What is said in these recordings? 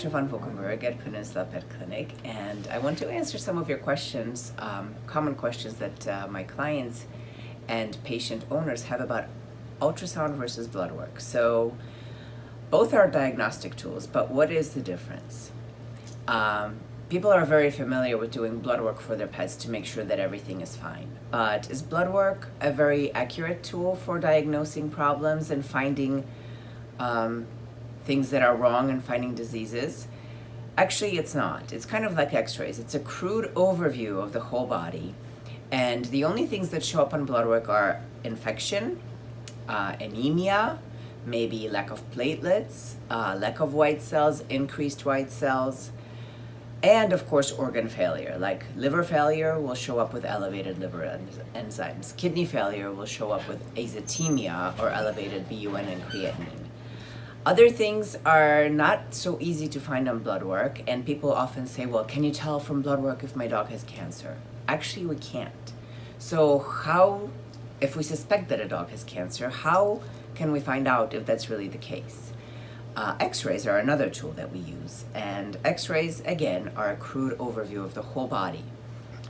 Dr. Van Valkenburg at Peninsula Pet Clinic, and I want to answer some of your questions, common questions that my clients and patient owners have about ultrasound versus blood work. So both are diagnostic tools, but what is the difference? People are very familiar with doing blood work for their pets to make sure that everything is fine. But is blood work a very accurate tool for diagnosing problems and finding things that are wrong and finding diseases? Actually, it's not. It's kind of like x-rays. It's a crude overview of the whole body. And the only things that show up on blood work are infection, anemia, maybe lack of platelets, lack of white cells, increased white cells, and of course organ failure. Like liver failure will show up with elevated liver enzymes. Kidney failure will show up with azotemia or elevated BUN and creatinine. Other things are not so easy to find on blood work, and people often say, well, can you tell from blood work if my dog has cancer? Actually, we can't. So how, if we suspect that a dog has cancer, how can we find out if that's really the case? X-rays are another tool that we use, and X-rays, again, are a crude overview of the whole body.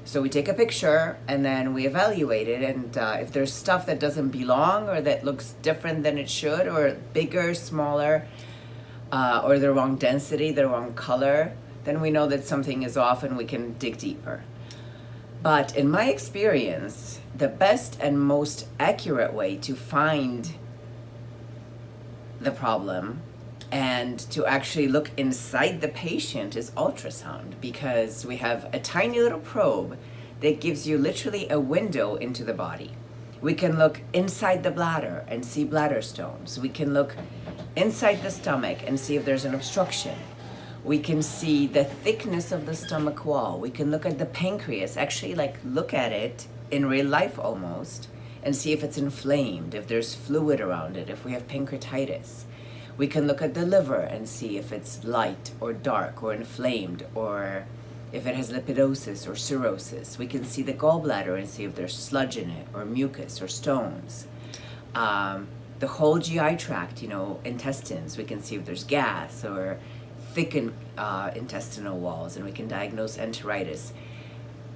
So we take a picture and then we evaluate it, and if there's stuff that doesn't belong or that looks different than it should, or bigger, smaller, or the wrong density, the wrong color, then we know that something is off and we can dig deeper. But in my experience, the best and most accurate way to find the problem and to actually look inside the patient is ultrasound, because we have a tiny little probe that gives you literally a window into the body. We can look inside the bladder and see bladder stones. We can look inside the stomach and see if there's an obstruction. We can see the thickness of the stomach wall. We can look at the pancreas, actually look at it in real life almost, and see if it's inflamed, if there's fluid around it, if we have pancreatitis. We can look at the liver and see if it's light or dark or inflamed, or if it has lipidosis or cirrhosis. We can see the gallbladder and see if there's sludge in it or mucus or stones. The whole GI tract, intestines, we can see if there's gas or thickened intestinal walls, and we can diagnose enteritis.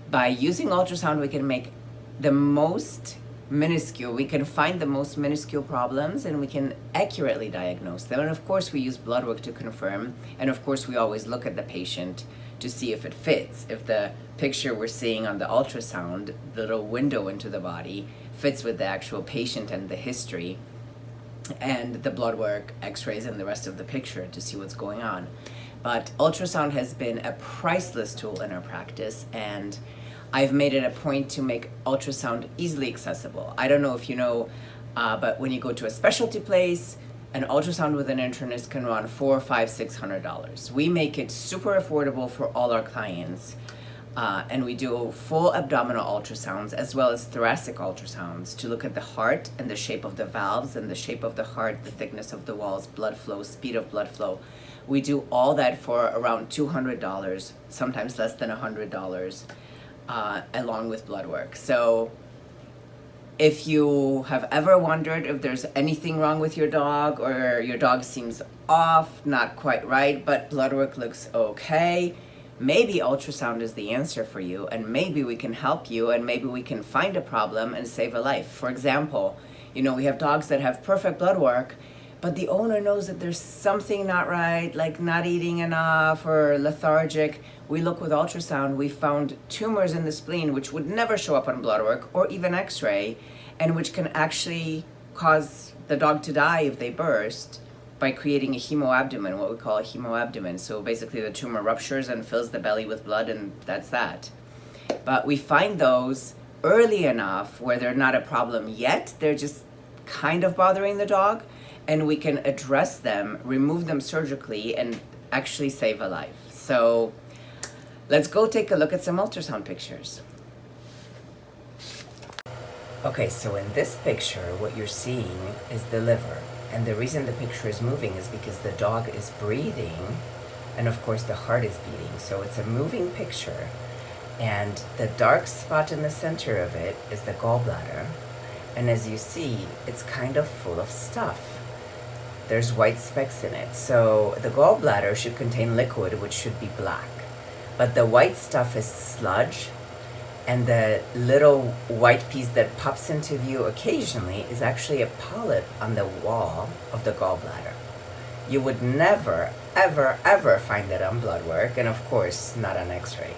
By using ultrasound, we can make the most minuscule, we can find the most minuscule problems, and we can accurately diagnose them. And of course we use blood work to confirm, and of course we always look at the patient to see if it fits, if the picture we're seeing on the ultrasound, the little window into the body, fits with the actual patient and the history, and the blood work, x-rays, and the rest of the picture to see what's going on. But ultrasound has been a priceless tool in our practice, and I've made it a point to make ultrasound easily accessible. I don't know if you know, but when you go to a specialty place, an ultrasound with an internist can run $400, $500, $600. We make it super affordable for all our clients, and we do full abdominal ultrasounds as well as thoracic ultrasounds to look at the heart and the shape of the valves and the shape of the heart, the thickness of the walls, blood flow, speed of blood flow. We do all that for around $200, sometimes less than $100. Along with blood work. So if you have ever wondered if there's anything wrong with your dog, or your dog seems off, not quite right, but blood work looks okay, maybe ultrasound is the answer for you, and maybe we can help you, and maybe we can find a problem and save a life. For example, we have dogs that have perfect blood work, but the owner knows that there's something not right, like not eating enough or lethargic. We look with ultrasound, we found tumors in the spleen which would never show up on blood work or even x-ray, and which can actually cause the dog to die if they burst by creating a hemoabdomen, what we call a hemoabdomen. So basically the tumor ruptures and fills the belly with blood, and that's that. But we find those early enough where they're not a problem yet, they're just kind of bothering the dog, and we can address them, remove them surgically, and actually save a life. So let's go take a look at some ultrasound pictures. Okay, so in this picture, what you're seeing is the liver. And the reason the picture is moving is because the dog is breathing, and of course the heart is beating. So it's a moving picture. And the dark spot in the center of it is the gallbladder. And as you see, it's kind of full of stuff. there's white specks in it. So the gallbladder should contain liquid, which should be black. But the white stuff is sludge, and the little white piece that pops into view occasionally is actually a polyp on the wall of the gallbladder. You would never, ever, ever find that on blood work, and of course, not on x-ray.